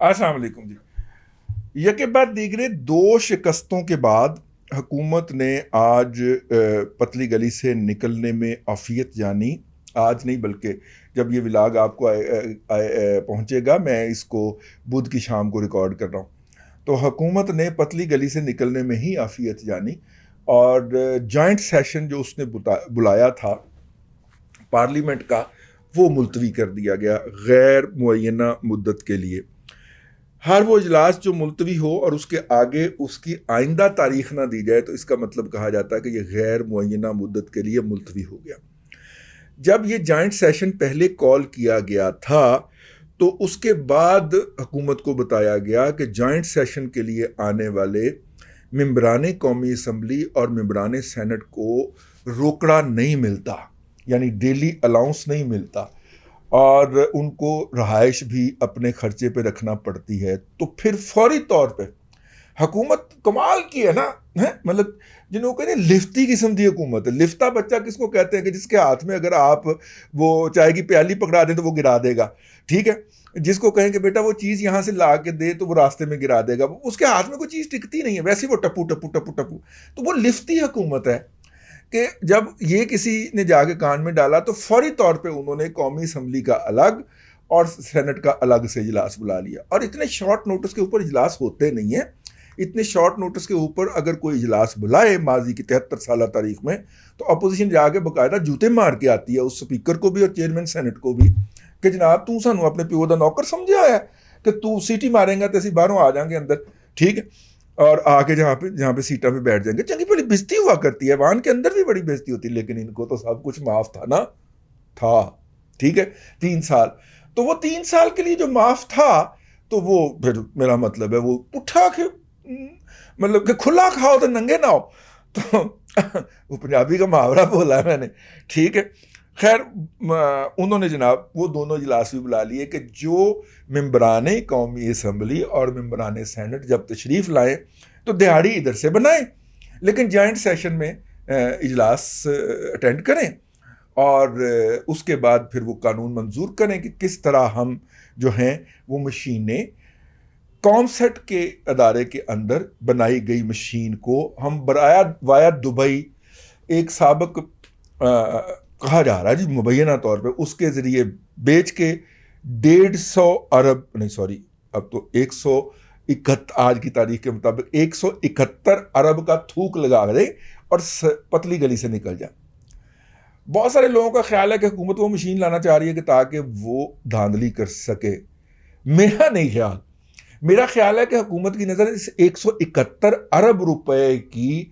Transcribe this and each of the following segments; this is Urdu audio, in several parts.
السلام علیکم جی. یکے بعد دیگرے دو شکستوں کے بعد حکومت نے آج پتلی گلی سے نکلنے میں عافیت جانی. آج نہیں بلکہ جب یہ ولاگ آپ کو پہنچے گا، میں اس کو بدھ کی شام کو ریکارڈ کر رہا ہوں، تو حکومت نے پتلی گلی سے نکلنے میں ہی عافیت جانی اور جوائنٹ سیشن جو اس نے بلایا تھا پارلیمنٹ کا، وہ ملتوی کر دیا گیا غیر معینہ مدت کے لیے. ہر وہ اجلاس جو ملتوی ہو اور اس کے آگے اس کی آئندہ تاریخ نہ دی جائے تو اس کا مطلب کہا جاتا ہے کہ یہ غیر معینہ مدت کے لیے ملتوی ہو گیا. جب یہ جوائنٹ سیشن پہلے کال کیا گیا تھا تو اس کے بعد حکومت کو بتایا گیا کہ جوائنٹ سیشن کے لیے آنے والے ممبران قومی اسمبلی اور ممبران سینٹ کو روکڑا نہیں ملتا، یعنی ڈیلی الاؤنس نہیں ملتا، اور ان کو رہائش بھی اپنے خرچے پہ رکھنا پڑتی ہے. تو پھر فوری طور پہ حکومت کمال کی ہے نا، مطلب جنہوں کو لفتی قسم کی حکومت ہے. لفتا بچہ کس کو کہتے ہیں؟ کہ جس کے ہاتھ میں اگر آپ وہ چائے کی پیالی پکڑا دیں تو وہ گرا دے گا، ٹھیک ہے. جس کو کہیں کہ بیٹا وہ چیز یہاں سے لا کے دے تو وہ راستے میں گرا دے گا، اس کے ہاتھ میں کوئی چیز ٹکتی نہیں ہے، ویسے وہ ٹپو ٹپو ٹپو ٹپو. تو وہ لفتی حکومت ہے کہ جب یہ کسی نے جا کے کان میں ڈالا تو فوری طور پہ انہوں نے قومی اسمبلی کا الگ اور سینٹ کا الگ سے اجلاس بلا لیا. اور اتنے شارٹ نوٹس کے اوپر اجلاس ہوتے نہیں ہیں. اتنے شارٹ نوٹس کے اوپر اگر کوئی اجلاس بلائے ماضی کی 73 سالہ تاریخ میں تو اپوزیشن جا کے باقاعدہ جوتے مار کے آتی ہے اس سپیکر کو بھی اور چیئرمین سینٹ کو بھی کہ جناب تو سانو اپنے پیو دا نوکر سمجھا ہے کہ تو سیٹی ماریں گا تو اسی باہروں آ جائیں گے اندر، ٹھیک ہے، اور آ کے جہاں پہ سیٹاں پہ بیٹھ جائیں گے. چنگی بڑی بےزتی ہوا کرتی ہے، وان کے اندر بھی بڑی بےزتی ہوتی ہے، لیکن ان کو تو سب کچھ معاف تھا نا، تھا، ٹھیک ہے. 3 سال تو وہ 3 سال کے لیے جو معاف تھا تو وہ پھر میرا مطلب ہے وہ اٹھا کے مطلب کہ کھلا کھاؤ تو ننگے نہ ہو، تو وہ پنجابی کا محاورہ بولا ہے میں نے، ٹھیک ہے. خیر انہوں نے جناب وہ دونوں اجلاس بھی بلا لیے کہ جو ممبران قومی اسمبلی اور ممبران سینٹ جب تشریف لائیں تو دہاڑی ادھر سے بنائیں لیکن جوائنٹ سیشن میں اجلاس اٹینڈ کریں اور اس کے بعد پھر وہ قانون منظور کریں کہ کس طرح ہم جو ہیں وہ مشینیں کامسیٹ کے ادارے کے اندر بنائی گئی مشین کو ہم وایا دبئی ایک سابق کہا جا رہا ہے جی مبینہ طور پہ اس کے ذریعے بیچ کے 150 ارب نہیں سوری اب تو 171 آج کی تاریخ کے مطابق 171 ارب کا تھوک لگا دے اور پتلی گلی سے نکل جائے. بہت سارے لوگوں کا خیال ہے کہ حکومت وہ مشین لانا چاہ رہی ہے کہ تاکہ وہ دھاندلی کر سکے. میرا نہیں خیال، میرا خیال ہے کہ حکومت کی نظر اس 171 ارب روپے کی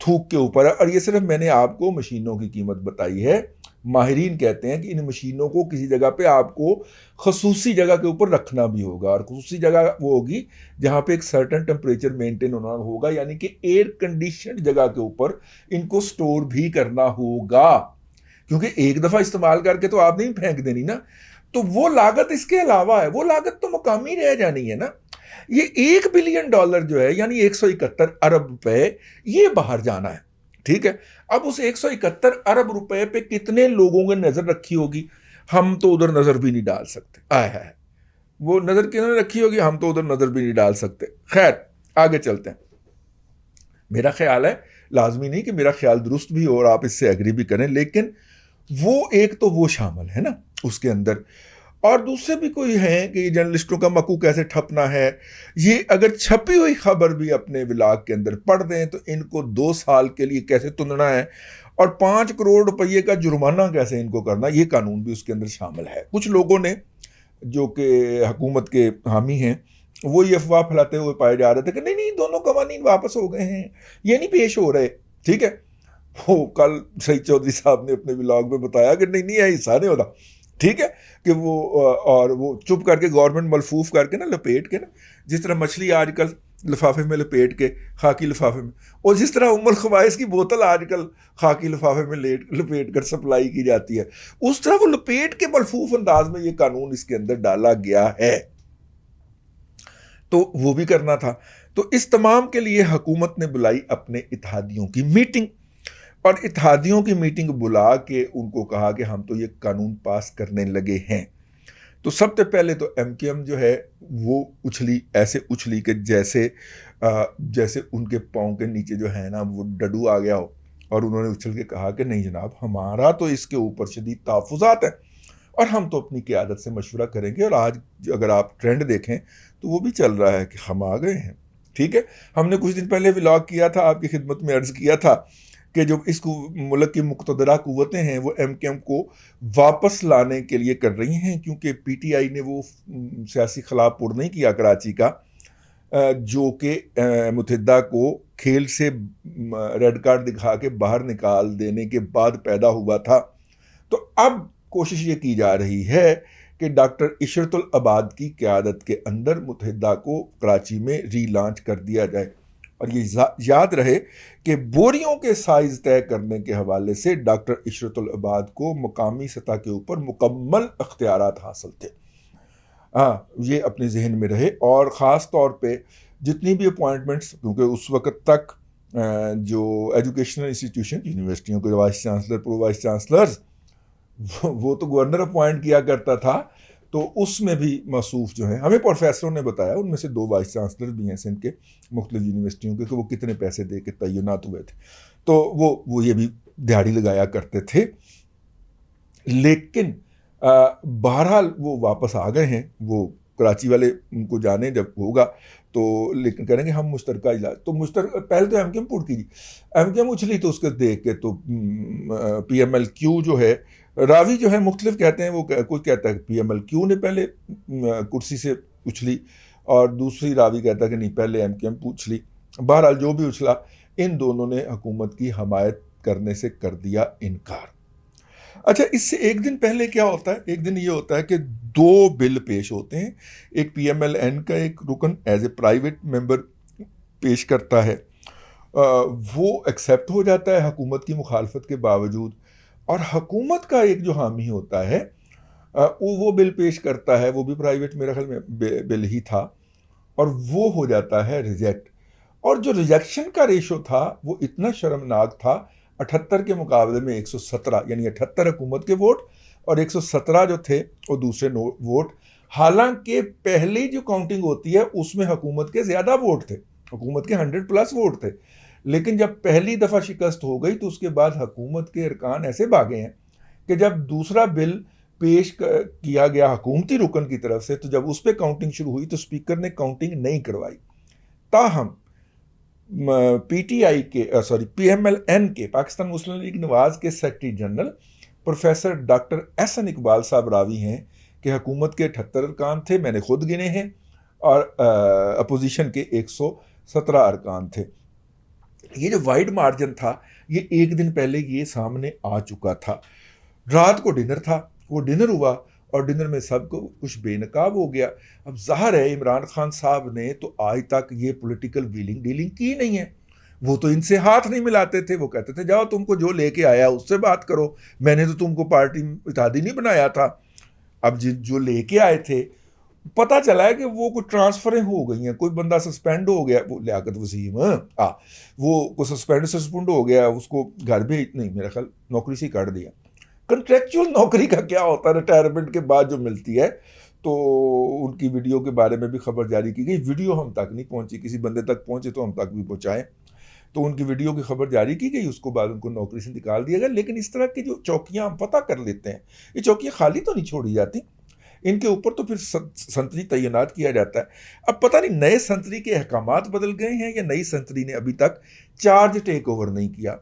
تھوک کے اوپر ہے، اور یہ صرف میں نے آپ کو مشینوں کی قیمت بتائی ہے. ماہرین کہتے ہیں کہ ان مشینوں کو کسی جگہ پہ آپ کو خصوصی جگہ کے اوپر رکھنا بھی ہوگا، اور خصوصی جگہ وہ ہوگی جہاں پہ ایک سرٹن ٹمپریچر مینٹین ہونا ہوگا، یعنی کہ ایئر کنڈیشنڈ جگہ کے اوپر ان کو سٹور بھی کرنا ہوگا، کیونکہ ایک دفعہ استعمال کر کے تو آپ نہیں پھینک دینی نا. تو وہ لاگت اس کے علاوہ ہے، وہ لاگت تو مقامی رہ جانی ہے نا. یہ $1 بلین جو ہے یعنی 171 ارب روپے یہ باہر جانا ہے، ٹھیک ہے. اب اس 171 ارب روپے پہ کتنے لوگوں نے نظر رکھی ہوگی؟ ہم تو ادھر نظر بھی نہیں ڈال سکتے. ہے وہ نظر کنہوں نے رکھی ہوگی؟ ہم تو ادھر نظر بھی نہیں ڈال سکتے. خیر آگے چلتے ہیں. میرا خیال ہے، لازمی نہیں کہ میرا خیال درست بھی ہو اور آپ اس سے ایگری بھی کریں، لیکن وہ ایک تو وہ شامل ہے نا اس کے اندر، اور دوسرے بھی کوئی ہیں کہ یہ جرنلسٹوں کا مکو کیسے ٹھپنا ہے. یہ اگر چھپی ہوئی خبر بھی اپنے ولاگ کے اندر پڑھ دیں تو ان کو 2 سال کے لیے کیسے تننا ہے اور 5 کروڑ روپے کا جرمانہ کیسے ان کو کرنا، یہ قانون بھی اس کے اندر شامل ہے. کچھ لوگوں نے جو کہ حکومت کے حامی ہیں وہ یہ افواہ پھیلاتے ہوئے پائے جا رہے تھے کہ نہیں دونوں قوانین واپس ہو گئے ہیں، یہ نہیں پیش ہو رہے، ٹھیک ہے. وہ کل سعید چودھری صاحب نے اپنے ولاگ میں بتایا کہ نہیں ایسا نہیں ہوتا، ٹھیک ہے، کہ وہ اور وہ چپ کر کے گورنمنٹ ملفوف کر کے نا لپیٹ کے نا، جس طرح مچھلی آج کل لفافے میں لپیٹ کے خاکی لفافے میں، اور جس طرح ام الخبائث کی بوتل آج کل خاکی لفافے میں لپیٹ کر سپلائی کی جاتی ہے، اس طرح وہ لپیٹ کے ملفوف انداز میں یہ قانون اس کے اندر ڈالا گیا ہے. تو وہ بھی کرنا تھا. تو اس تمام کے لیے حکومت نے بلائی اپنے اتحادیوں کی میٹنگ، اور اتحادیوں کی میٹنگ بلا کے ان کو کہا کہ ہم تو یہ قانون پاس کرنے لگے ہیں. تو سب سے پہلے تو ایم کیو ایم جو ہے وہ ایسے اچھلی کہ جیسے ان کے پاؤں کے نیچے جو ہے نا وہ ڈڈو آ گیا ہو، اور انہوں نے اچھل کے کہا کہ نہیں جناب، ہمارا تو اس کے اوپر شدید تحفظات ہیں اور ہم تو اپنی قیادت سے مشورہ کریں گے. اور آج اگر آپ ٹرینڈ دیکھیں تو وہ بھی چل رہا ہے کہ ہم آ گئے ہیں. ٹھیک ہے، ہم نے کچھ دن پہلے ولاگ کیا تھا، آپ کی خدمت میں عرض کیا تھا کہ جو اس ملک کی مقتدرہ قوتیں ہیں وہ ایم کیو ایم کو واپس لانے کے لیے کر رہی ہیں، کیونکہ پی ٹی آئی نے وہ سیاسی خلا پر نہیں کیا کراچی کا، جو کہ متحدہ کو کھیل سے ریڈ کارڈ دکھا کے باہر نکال دینے کے بعد پیدا ہوا تھا. تو اب کوشش یہ کی جا رہی ہے کہ ڈاکٹر عشرت العباد کی قیادت کے اندر متحدہ کو کراچی میں ری لانچ کر دیا جائے. اور یہ یاد رہے کہ بوریوں کے سائز طے کرنے کے حوالے سے ڈاکٹر عشرت العباد کو مقامی سطح کے اوپر مکمل اختیارات حاصل تھے. یہ اپنے ذہن میں رہے. اور خاص طور پہ جتنی بھی اپوائنٹمنٹس، کیونکہ اس وقت تک جو ایجوکیشنل انسٹیٹیوشن، یونیورسٹیوں کے vice chancellor, pro vice chancellors, وہ تو گورنر اپوائنٹ کیا کرتا تھا، تو اس میں بھی موصوف جو ہیں، ہمیں پروفیسروں نے بتایا ان میں سے 2 وائس چانسلر بھی ہیں سندھ کے مختلف یونیورسٹیوں کے، کہ وہ کتنے پیسے دے کے تعینات ہوئے تھے، تو وہ یہ بھی دیہڑی لگایا کرتے تھے. لیکن بہرحال وہ واپس آ گئے ہیں. وہ کراچی والے ان کو جانے جب ہوگا تو، لیکن کریں گے ہم مشترکہ علاج. تو پہلے تو ایم کیو ایم پوٹ کیجیے، ایم کیو ایم اچھلی تو اس کے دیکھ کے تو پی ایم ایل کیو جو ہے، راوی جو ہے مختلف کہتے ہیں، وہ کوئی کہتا ہے کہ پی ایم ایل کیو نے پہلے کرسی سے اچھلی، اور دوسری راوی کہتا ہے کہ نہیں، پہلے ایم کیو ایم اچھلی. بہرحال جو بھی اچھلا، ان دونوں نے حکومت کی حمایت کرنے سے کر دیا انکار. اچھا، اس سے ایک دن پہلے کیا ہوتا ہے؟ ایک دن یہ ہوتا ہے کہ 2 بل پیش ہوتے ہیں. ایک پی ایم ایل این کا ایک رکن ایز اے پرائیویٹ ممبر پیش کرتا ہے، وہ ایکسیپٹ ہو جاتا ہے حکومت کی مخالفت کے باوجود. اور حکومت کا ایک جو حامی ہوتا ہے وہ بل پیش کرتا ہے، وہ بھی پرائیویٹ میرے خیال میں بل ہی تھا، اور وہ ہو جاتا ہے ریجیکٹ. اور جو ریجیکشن کا ریشو تھا وہ اتنا شرمناک تھا، 78 کے مقابلے میں 117، یعنی 78 حکومت کے ووٹ اور 117 جو تھے وہ دوسرے ووٹ. حالانکہ پہلی جو کاؤنٹنگ ہوتی ہے اس میں حکومت کے زیادہ ووٹ تھے، حکومت کے 100+ ووٹ تھے. لیکن جب پہلی دفعہ شکست ہو گئی تو اس کے بعد حکومت کے ارکان ایسے بھاگے ہیں کہ جب دوسرا بل پیش کیا گیا حکومتی رکن کی طرف سے، تو جب اس پہ کاؤنٹنگ شروع ہوئی تو اسپیکر نے کاؤنٹنگ نہیں کروائی. تاہم پی ٹی آئی کے پی ایم ایل این کے، پاکستان مسلم لیگ نواز کے secretary general professor doctor Ahsan Iqbal صاحب راوی ہیں کہ حکومت کے 78 ارکان تھے، میں نے خود گنے ہیں، اور اپوزیشن کے 117 ارکان تھے. یہ جو وائڈ مارجن تھا یہ ایک دن پہلے یہ سامنے آ چکا تھا. رات کو ڈنر تھا، وہ ڈنر ہوا اور ڈنر میں سب کو کچھ بے نقاب ہو گیا. اب ظاہر ہے عمران خان صاحب نے تو آج تک یہ پولیٹیکل ویلنگ ڈیلنگ کی نہیں ہے، وہ تو ان سے ہاتھ نہیں ملاتے تھے. وہ کہتے تھے جاؤ تم کو جو لے کے آیا اس سے بات کرو، میں نے تو تم کو پارٹی اتحادی نہیں بنایا تھا. اب جو لے کے آئے تھے پتہ چلا ہے کہ وہ کچھ ٹرانسفریں ہو گئی ہیں، کوئی بندہ سسپینڈ ہو گیا، وہ لیاقت وسیم وہ کو سسپینڈ ہو گیا، اس کو گھر بھی نہیں، میرا خیال نوکری سے کاٹ دیا. کنٹریکچوئل نوکری کا کیا ہوتا ہے ریٹائرمنٹ کے بعد جو ملتی ہے؟ تو ان کی ویڈیو کے بارے میں بھی خبر جاری کی گئی. ویڈیو ہم تک نہیں پہنچی، کسی بندے تک پہنچے تو ہم تک بھی پہنچائیں. تو ان کی ویڈیو کی خبر جاری کی گئی، اس کو بعد ان کو نوکری سے نکال دیا گیا. لیکن اس طرح کی جو چوکیاں ہم پتہ کر لیتے ہیں، یہ چوکیاں خالی تو نہیں چھوڑی جاتی، ان کے اوپر تو پھر سنتری تعینات کیا جاتا ہے. اب پتہ نہیں نئے سنتری کے احکامات بدل گئے ہیں یا نئی سنتری نے ابھی تک چارج ٹیک اوور نہیں کیا.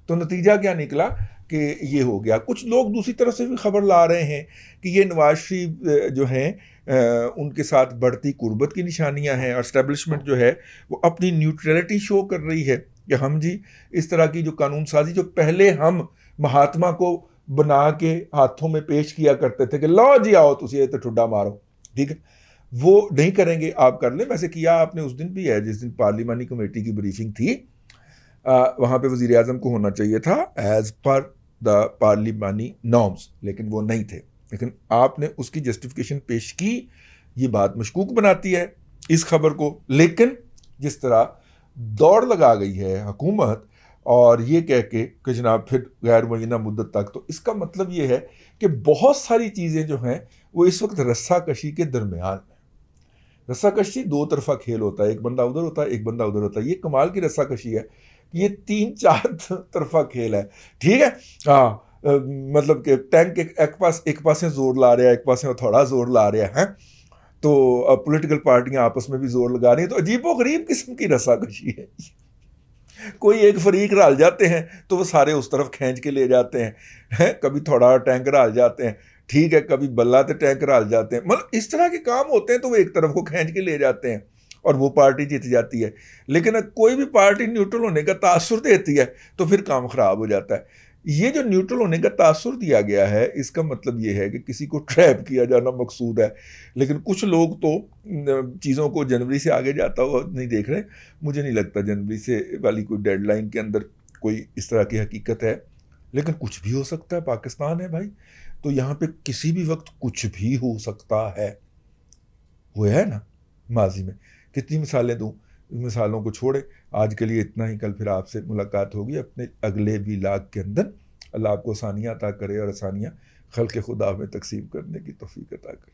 تو نتیجہ کیا نکلا کہ یہ ہو گیا. کچھ لوگ دوسری طرف سے بھی خبر لا رہے ہیں کہ یہ نواز شریف جو ہیں ان کے ساتھ بڑھتی قربت کی نشانیاں ہیں، اور اسٹیبلشمنٹ جو ہے وہ اپنی نیوٹرلٹی شو کر رہی ہے کہ ہم جی اس طرح کی جو قانون سازی جو پہلے ہم مہاتما کو بنا کے ہاتھوں میں پیش کیا کرتے تھے کہ لو جی آؤ تسی تو ٹھڈا مارو، ٹھیک ہے، وہ نہیں کریں گے. آپ کر لیں. ویسے کیا آپ نے اس دن بھی ہے جس دن پارلیمانی کمیٹی کی بریفنگ تھی، وہاں پہ وزیر اعظم کو ہونا چاہیے تھا ایز پر دا پارلیمانی نارمز، لیکن وہ نہیں تھے. لیکن آپ نے اس کی جسٹیفیکیشن پیش کی. یہ بات مشکوک بناتی ہے اس خبر کو. لیکن جس طرح دوڑ لگا گئی ہے حکومت اور یہ کہہ کے کہ جناب پھر غیر معینہ مدت تک، تو اس کا مطلب یہ ہے کہ بہت ساری چیزیں جو ہیں وہ اس وقت رسا کشی کے درمیان میں. رسا کشی دو طرفہ کھیل ہوتا ہے, ایک بندہ ادھر ہوتا ہے ایک بندہ ادھر ہوتا ہے. یہ کمال کی رسا کشی ہے کہ یہ 3-4 طرفا کھیل ہے, ٹھیک ہے. ہاں مطلب کہ ٹینک ایک پاسے زور لا رہا ہے, ایک پاسے تھوڑا زور لا رہا ہے, تو پولیٹیکل پارٹیاں آپس میں بھی زور لگا رہی ہیں. تو عجیب و غریب قسم کی رسا کشی ہے. کوئی ایک فریق رال جاتے ہیں تو وہ سارے اس طرف کھینچ کے لے جاتے ہیں, کبھی تھوڑا ٹینک رال جاتے ہیں, ٹھیک ہے, کبھی بلہ تے ٹینک رال جاتے ہیں. مطلب اس طرح کے کام ہوتے ہیں تو وہ ایک طرف کو کھینچ کے لے جاتے ہیں اور وہ پارٹی جیت جاتی ہے. لیکن کوئی بھی پارٹی نیوٹرل ہونے کا تاثر دیتی ہے تو پھر کام خراب ہو جاتا ہے. یہ جو نیوٹرل ہونے کا تاثر دیا گیا ہے, اس کا مطلب یہ ہے کہ کسی کو ٹریپ کیا جانا مقصود ہے. لیکن کچھ لوگ تو چیزوں کو جنوری سے آگے جاتا ہوا نہیں دیکھ رہے. مجھے نہیں لگتا جنوری سے والی کوئی ڈیڈ لائن کے اندر کوئی اس طرح کی حقیقت ہے, لیکن کچھ بھی ہو سکتا ہے. پاکستان ہے بھائی, تو یہاں پہ کسی بھی وقت کچھ بھی ہو سکتا ہے. وہ ہے نا ماضی میں کتنی مثالیں دوں, مثالوں کو چھوڑے. آج کے لیے اتنا ہی, کل پھر آپ سے ملاقات ہوگی اپنے اگلے ولاگ کے اندر. اللہ آپ کو آسانیاں عطا کرے اور آسانیاں خلق خدا میں تقسیم کرنے کی توفیق عطا کرے.